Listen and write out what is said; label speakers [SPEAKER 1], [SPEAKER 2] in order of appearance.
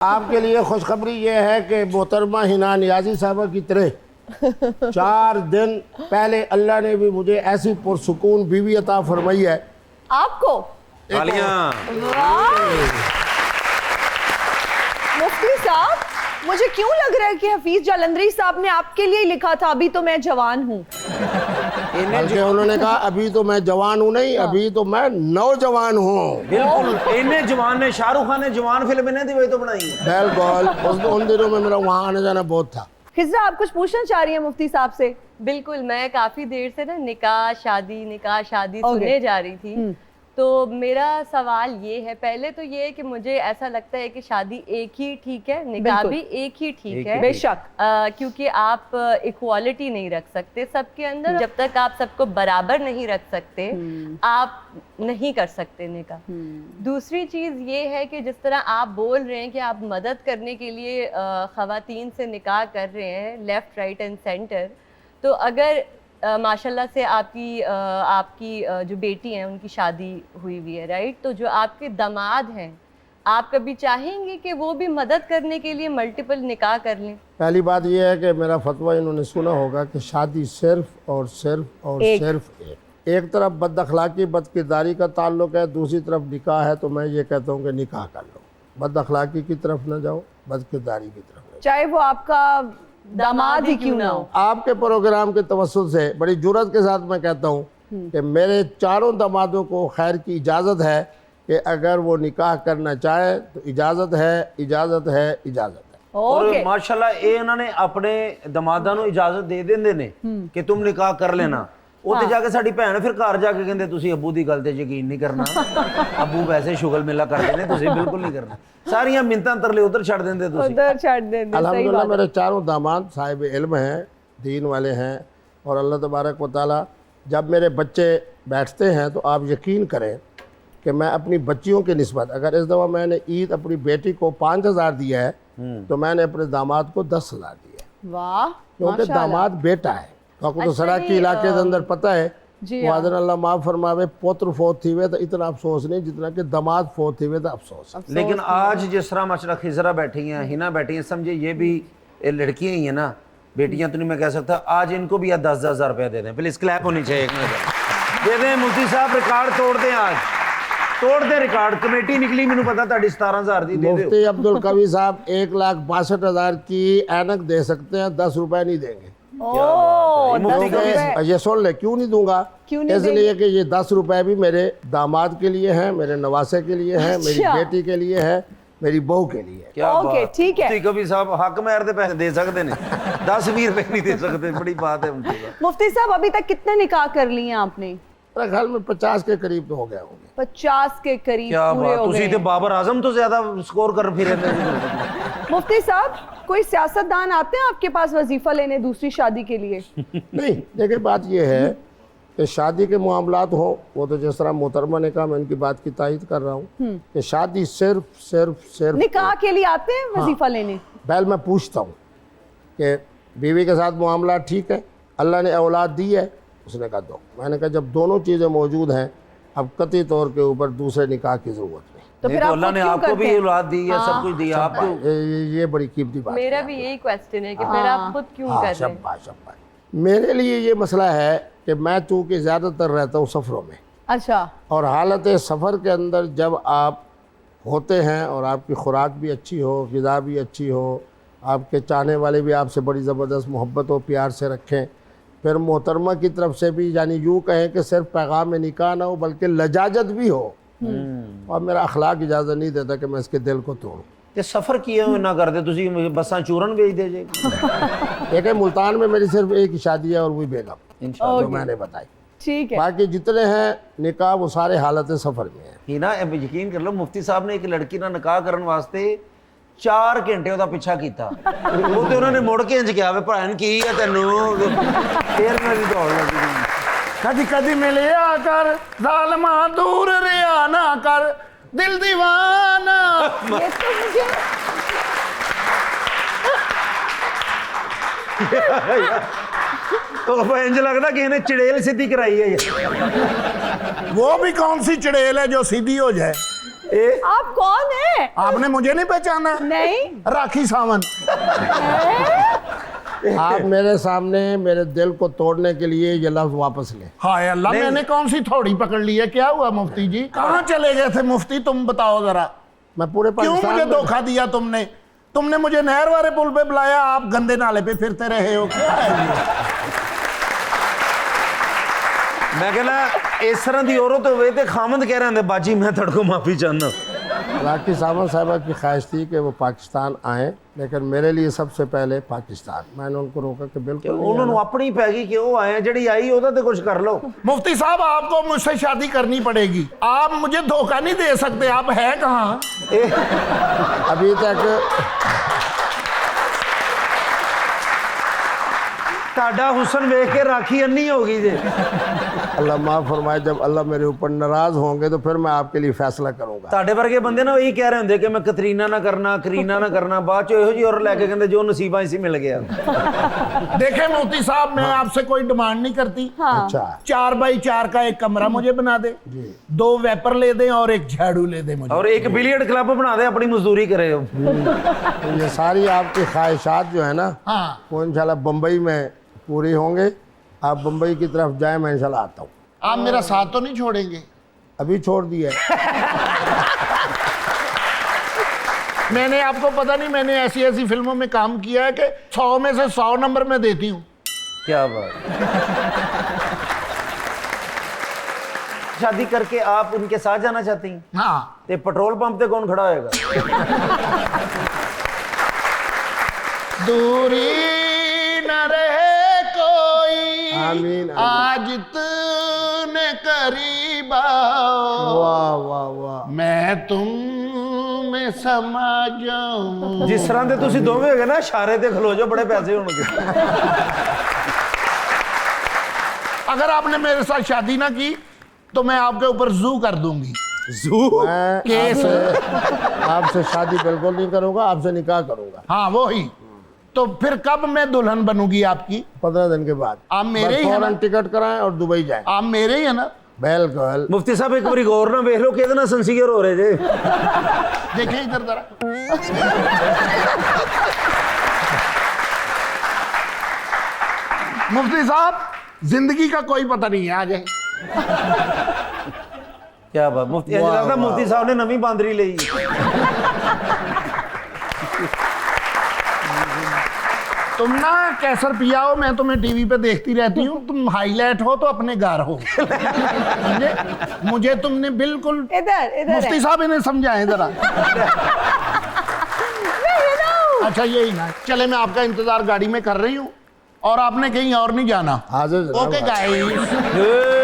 [SPEAKER 1] आपके लिए खुशखबरी ये है कि मोहतरमा हिना नियाजी साहबा की तरह 4 दिन पहले अल्लाह ने भी मुझे ऐसी पुरसुकून बीवी अता फरमाई है।
[SPEAKER 2] आपको मुफ्ती साहब, मुझे क्यों लग रहा है कि हफीज जालंधरी साहब ने आपके लिए लिखा था अभी तो मैं जवान हूँ।
[SPEAKER 1] बल्कि उन्होंने कहा अभी तो मैं जवान हूँ नहीं, अभी तो मैं नौजवान हूँ।
[SPEAKER 3] बिल्कुल, इन्हें जवान ने, शाहरुख खान ने जवान फिल्म नहीं थी वही तो बनाई।
[SPEAKER 1] बिल्कुल, उन दिनों में मेरा वहाँ आने जाना बहुत था।
[SPEAKER 2] खिज़रा, आप कुछ पूछना चाह रही हैं मुफ्ती साहब से?
[SPEAKER 4] बिल्कुल, मैं काफ़ी देर से ना निकाह शादी सुनने जा रही थी। तो मेरा सवाल ये है, पहले तो ये है कि मुझे ऐसा लगता है कि शादी एक ही ठीक है, निकाह भी एक ही ठीक है,
[SPEAKER 2] बेशक,
[SPEAKER 4] क्योंकि आप इक्वालिटी नहीं रख सकते सबके अंदर। जब तक आप सबको बराबर नहीं रख सकते आप नहीं कर सकते निकाह। दूसरी चीज़ ये है कि जिस तरह आप बोल रहे हैं कि आप मदद करने के लिए ख़वातीन से निकाह कर रहे हैं, लेफ़्ट राइट एंड सेंटर, तो अगर माशाल्लाह से आपकी जो बेटी हैं उनकी शादी हुई हुई है, राइट, तो जो आपके दामाद हैं आप कभी चाहेंगे कि वो भी मदद करने के लिए मल्टीपल निकाह कर लें?
[SPEAKER 1] पहली बात यह है कि मेरा फतवा इन्होंने सुना होगा कि शादी सिर्फ और सिर्फ एक तरफ बदअखलाकी बदकिरदारी का ताल्लुक है, दूसरी तरफ निकाह है। तो मैं ये कहता हूँ कि निकाह कर लो, बदअखलाकी की तरफ न जाओ, बदकिरदारी की तरफ न जाओ,
[SPEAKER 2] चाहे वो आपका दामाद ही क्यों ना हो।
[SPEAKER 1] आपके प्रोग्राम के तवस्सुल से बड़ी जुर्रत के साथ मैं कहता हूँ कि मेरे चारों दामादों को खैर की इजाज़त है कि अगर वो निकाह करना चाहे तो इजाज़त है।
[SPEAKER 3] और माशाल्लाह ये उन्होंने अपने दमादा ਨੂੰ इजाजत दे देंदे ने कि तुम निकाह कर लेना। ਉੱਥੇ ਜਾ ਕੇ ਸਾਡੀ ਭੈਣ ਫਿਰ ਘਰ ਜਾ ਕੇ ਕਹਿੰਦੇ ਤੁਸੀਂ ਅੱਬੂ ਦੀ ਗੱਲ ਤੇ ਯਕੀਨ ਨਹੀਂ ਕਰਨਾ, ਅੱਬੂ ਵੈਸੇ ਸ਼ੁਗਲ ਮੇਲਾ ਕਰਦੇ ਨੇ, ਤੁਸੀਂ ਬਿਲकुल नहीं करना। सारियां मिन्नतां तरले उधर छड़ देंदे ਤੁਸੀਂ।
[SPEAKER 2] उधर छड़ देंदे।
[SPEAKER 1] अल्हम्दुलिल्लाह मेरे चारों दामाद साहिब इल्म हैं, दीन वाले हैं, और अल्लाह तबारक व तआला जब मेरे बच्चे बैठते हैं तो आप यकीन करें कि मैं अपनी बच्चियों की निस्बत, अगर इस दफ़ा मैंने ईद अपनी बेटी को 5000 दिया है तो मैंने अपने दामाद को 10,000 दिया है।
[SPEAKER 2] वाह,
[SPEAKER 1] क्योंकि दामाद बेटा है। आपको तो सड़क के इलाके के अंदर पता है, वादन अल्लाह माफ़ फरमावे, पुत्र फोत थी वे तो इतना अफसोस नहीं जितना कि दामाद फोत थी वे तो अफसोस।
[SPEAKER 3] लेकिन आज जिस तरह माशाल्लाह खिजरा बैठी हैं, हिना बैठी हैं, समझे ये भी लड़कियां ही हैं ना, बेटियां तो नहीं मैं कह सकता। आज इनको भी 10-10 हज़ार रुपया दे दें, प्लीज क्लैप होनी चाहिए, दे दें। मुफ्ती साहब रिकॉर्ड तोड़ दें, आज तोड़ दे रिकॉर्ड। कमेटी निकली, मैंने पता 17,000 दी।
[SPEAKER 1] मुफ्ती अब्दुल कवी साहब 1,62,000 की ऐनक दे सकते हैं, 10 रुपए नहीं देंगे। ये सुन ले, क्यों नहीं दूंगा? इसलिए कि ये 10 रुपए भी मेरे दामाद के लिए हैं, मेरे नवासे के लिए हैं, मेरी बेटी के लिए है, मेरी बहू के लिए।
[SPEAKER 3] क्या बात,
[SPEAKER 2] ठीक है।
[SPEAKER 3] कभी साहब हक महर दे पैसे दे सकते हैं, 10-20 रुपए नहीं दे सकते, बड़ी बात है उनकी।
[SPEAKER 2] मुफ्ती साहब, अभी तक कितने निकाह कर लिए आपने?
[SPEAKER 1] मेरे ख्याल में 50 के करीब तो हो गया होंगे।
[SPEAKER 2] 50 के करीब
[SPEAKER 3] क्या
[SPEAKER 2] पूरे हो गए।
[SPEAKER 3] बात, बाबर आजम तो ज्यादा स्कोर कर फिर।
[SPEAKER 2] मुफ्ती साहब, कोई सियासतदान आते हैं आपके पास वजीफा लेने दूसरी शादी के लिए?
[SPEAKER 1] नहीं, देखिए बात यह है कि शादी के मामलात हो, वो तो जिस तरह मोहतरमा ने कहा, मैं उनकी बात की तायद कर रहा हूँ कि शादी सिर्फ
[SPEAKER 2] निकाह के लिए आते हैं वजीफा लेने।
[SPEAKER 1] पहले मैं पूछता हूँ कि बीवी के साथ मामला ठीक है, अल्लाह ने औलाद दी है, उसने कहा दो। मैंने कहा जब दोनों चीज़ें मौजूद हैं अब कतई तौर के ऊपर दूसरे निकाह की ज़रूरत नहीं।
[SPEAKER 2] तो फिर
[SPEAKER 3] अल्लाह ने आपको भी औलाद दी है, सब कुछ दिया आपको।
[SPEAKER 1] ये बड़ी कीमती बात।
[SPEAKER 4] मेरा भी यही क्वेश्चन है कि फिर आप खुद क्यों कर रहे हैं?
[SPEAKER 1] मेरे लिए ये मसला है कि मैं चूँकि ज़्यादातर रहता हूँ सफ़रों में।
[SPEAKER 2] अच्छा।
[SPEAKER 1] और हालत सफ़र के अंदर जब आप होते हैं और आपकी खुराक भी अच्छी हो, ग़िज़ा भी अच्छी हो, आपके चाहने वाले भी आपसे बड़ी ज़बरदस्त मोहब्बत और प्यार से रखें, फिर मोहतरमा की तरफ से भी यानी यूँ कहें कि सिर्फ पैगाम में निकाह ना हो बल्कि लजाजत भी हो, और मेरा अखलाक इजाज़त नहीं देता कि मैं इसके दिल को तोड़ूँ।
[SPEAKER 3] ते सफ़र किए ना करते तुसी बसां चूरन भेज दे जे।
[SPEAKER 1] एक है मुल्तान में मेरी सिर्फ एक ही शादी है और वही बेगम जो मैंने बताई।
[SPEAKER 2] ठीक है।
[SPEAKER 1] बाकी जितने हैं निकाह वो सारे हालत सफ़र में है।
[SPEAKER 3] ही ना यकीन कर लो, मुफ्ती साहब ने एक लड़की ना निकाह करने वास्ते 4 घंटे ਉਹਦਾ ਪਿੱਛਾ ਕੀਤਾ। ਉਹ ਤੇ ਉਹਨਾਂ ਨੇ ਮੁੜ ਕੇ ਇੰਜ ਕਿਹਾ ਵੇ ਭੈਣ ਕੀ ਆ ਤੈਨੂੰ, ਫੇਰ ਮੈਂ ਵੀ ਦੌੜ ਲੱਗੀ।
[SPEAKER 1] कदी कदी मिलिया कर ज़ालिमा, दूर रिया ना कर दिल दीवाना।
[SPEAKER 2] ये तो मुझे
[SPEAKER 3] तो इंज लगता कि इन्हें चिड़ेल सीधी कराई है।
[SPEAKER 1] वो भी कौन सी चड़ेल है जो सीधी हो जाए?
[SPEAKER 2] आप कौन है?
[SPEAKER 5] आपने मुझे नहीं पहचाना?
[SPEAKER 2] नहीं।
[SPEAKER 5] राखी सावंत।
[SPEAKER 1] आप मेरे सामने मेरे दिल को तोड़ने के लिए ये लफ्ज वापस लें।
[SPEAKER 5] हाय अल्लाह, मैंने कौन सी थोड़ी पकड़ ली है? क्या हुआ मुफ्ती जी? कहाँ चले गए थे मुफ्ती? तुम बताओ जरा,
[SPEAKER 1] मैं पूरे
[SPEAKER 5] क्यों
[SPEAKER 1] पाकिस्तान
[SPEAKER 5] मुझे
[SPEAKER 1] में-
[SPEAKER 5] धोखा दिया तुमने? तुमने मुझे नहर वाले पुल पे बुलाया, आप गंदे नाले पे फिरते रहे हो, क्या है ये?
[SPEAKER 3] मैं कहना इस तरह की औरत होवे ते खामद कह रहे हैं बाजी मैं तड़को माफी चाहना।
[SPEAKER 1] राखी सावंत साहबा की ख्वाहिश थी कि वो पाकिस्तान आए, लेकिन मेरे लिए सबसे पहले पाकिस्तान। मैंने उनको रोका कि बिल्कुल नहीं
[SPEAKER 3] उन्होंने अपनी पै गई कि वो आए जड़ी आई ओदा ते कुछ कर लो।
[SPEAKER 5] मुफ्ती साहब, आपको मुझसे शादी करनी पड़ेगी। आप मुझे धोखा नहीं दे सकते। आप है कहाँ?
[SPEAKER 1] आना। अभी तक
[SPEAKER 3] ताड़ा हुसन देख के राखी अन्नी होगी जे।
[SPEAKER 1] अल्लाह माफ़ फरमाए, जब अल्लाह मेरे ऊपर नाराज होंगे तो फिर मैं आपके लिए फैसला करूंगा।
[SPEAKER 3] ताड़े वर्गे बंदे ना यही कह रहे होंगे कि मैं कतरीना ना करना, करीना ना करना, बाद चो इहो जी और लेके कहंदे जो नसीबा इसी मिल गया।
[SPEAKER 5] देखे मुफ्ती साहब, मैं आपसे कोई डिमांड नहीं करती।
[SPEAKER 1] अच्छा
[SPEAKER 5] 4x4 का एक कमरा मुझे बना दे, 2 वेपर ले दें और एक झाड़ू ले दे मुझे।
[SPEAKER 3] और एक बिलियर्ड क्लब बना दे, अपनी मजदूरी करे।
[SPEAKER 1] तो ये सारी आपकी ख्वाहिशात जो है ना,
[SPEAKER 5] हाँ,
[SPEAKER 1] वो इंशाल्लाह बम्बई में पूरी होंगे। आप बम्बई की तरफ जाएं, मैं इंशाल्लाह आता हूँ।
[SPEAKER 5] आप मेरा साथ तो नहीं छोड़ेंगे?
[SPEAKER 1] अभी छोड़ दिया है।
[SPEAKER 5] मैंने आपको पता नहीं, मैंने ऐसी ऐसी फिल्मों में काम किया है कि 100 में से 100 नंबर मैं देती हूँ।
[SPEAKER 3] क्या बात। शादी करके आप उनके साथ जाना चाहती हैं?
[SPEAKER 5] हाँ,
[SPEAKER 3] ते पेट्रोल पंप पे कौन खड़ा होएगा?
[SPEAKER 5] दूरी न रहे कोई,
[SPEAKER 1] आमीन, आमीन।
[SPEAKER 5] आज तूने करीब आओ,
[SPEAKER 1] वाह वाह वाह।
[SPEAKER 5] मैं तुम में समा जाऊं।
[SPEAKER 3] जिस तरह ਦੇ ਤੁਸੀਂ ਦੋਵੇਂ ਹੋਗੇ ਨਾ ਇਸ਼ਾਰੇ ਤੇ ਖਲੋ ਜਾਓ, बड़े पैसे होंगे।
[SPEAKER 5] अगर आपने मेरे साथ शादी ना की तो मैं आपके ऊपर जू कर दूंगी।
[SPEAKER 1] मैं
[SPEAKER 5] केस।
[SPEAKER 1] आपसे शादी बिल्कुल नहीं करूंगा, आपसे निकाह करूंगा।
[SPEAKER 5] हाँ वो ही। तो फिर कब मैं दुल्हन बनूंगी आपकी?
[SPEAKER 1] 15 दिन के बाद।
[SPEAKER 5] आप मेरे ही हैं
[SPEAKER 1] फौरन
[SPEAKER 5] ना?
[SPEAKER 1] टिकट कराएं और दुबई जाएं।
[SPEAKER 5] आप मेरे ही है ना?
[SPEAKER 1] बिल्कुल।
[SPEAKER 3] मुफ्ती साहब एक बारी गौर ना देख लो कि ना सिंसियर हो रहे जे।
[SPEAKER 5] देखिए इधर जरा। मुफ्ती साहब, जिंदगी का कोई पता नहीं है, आ जाए।
[SPEAKER 3] क्या बात। मुफ्ती
[SPEAKER 1] वाह,
[SPEAKER 3] लगता
[SPEAKER 1] वाह।
[SPEAKER 3] मुफ्ती साहब ने नवी बांदरी ली।
[SPEAKER 5] तुम ना कैसर पिया हो, मैं तुम्हें टीवी पे देखती रहती हूँ। तुम हाईलाइट हो तो अपने घर हो। मुझे तुमने बिल्कुल।
[SPEAKER 2] इधर इधर
[SPEAKER 5] मुफ्ती
[SPEAKER 2] है।
[SPEAKER 5] साहब इन्हें समझाएं जरा। अच्छा यही ना, चले मैं आपका इंतजार गाड़ी में कर रही हूँ और आपने कहीं और नहीं जाना।
[SPEAKER 1] हाजिर जनाब,
[SPEAKER 5] ओके
[SPEAKER 1] हाजिर।
[SPEAKER 5] गाइस।